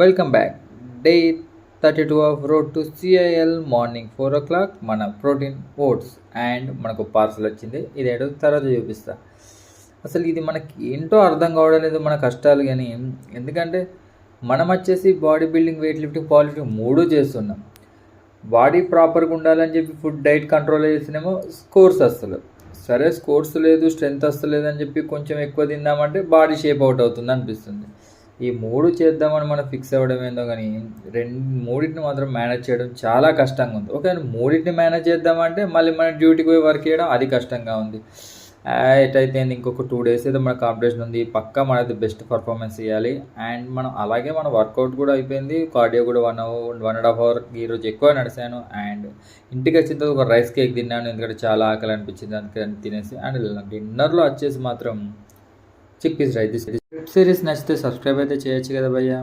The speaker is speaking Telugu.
Welcome back. Day 32 of road to CIL. Morning 4 o'clock మన ప్రోటీన్ ఓట్స్ అండ్ మనకు పార్సల్ వచ్చింది. ఇదేంటో తర్వాత చూపిస్తా. అసలు ఇది మనకి ఏంటో అర్థం కావడం లేదు మన కష్టాలు. కానీ ఎందుకంటే మనం వచ్చేసి body building, weight lifting, power lifting మూడు చేస్తున్నాం. బాడీ ప్రాపర్గా ఉండాలని చెప్పి ఫుడ్ డైట్ కంట్రోల్ చేసినేమో స్కోర్స్ వస్తలు. సరే స్కోర్స్ లేదు, స్ట్రెంత్ వస్తలేదు అని చెప్పి కొంచెం ఎక్కువ తిందామంటే బాడీ షేప్ అవుట్ అవుతుంది అనిపిస్తుంది. ఈ మూడు చేద్దామని మనం ఫిక్స్ అవ్వడం ఏందో కానీ మూడింటిని మాత్రం మేనేజ్ చేయడం చాలా కష్టంగా ఉంది. ఓకే, మూడింటిని మేనేజ్ చేద్దామంటే మళ్ళీ మన డ్యూటీకి పోయి వర్క్ చేయడం అది కష్టంగా ఉంది. ఎటైతే ఇంకొక 2 days అయితే మన కాంపిటీషన్ ఉంది. పక్కా మనది బెస్ట్ పర్ఫార్మెన్స్ ఇవ్వాలి. అండ్ మనం అలాగే మన వర్కౌట్ కూడా అయిపోయింది. కార్డియో కూడా 1.5 hour ఈరోజు ఎక్కువ నడిచాను. అండ్ ఇంటికి వచ్చిన తర్వాత ఒక రైస్ కేక్ తిన్నాను, ఎందుకంటే చాలా ఆకలి అనిపించింది, అందుకని తినేసి. అండ్ డిన్నర్లో వచ్చేసి మాత్రం chickpeas rice. Web series నచ్చితే సబ్స్క్రైబ్ అయితే చేయొచ్చు కదా భయ్యా.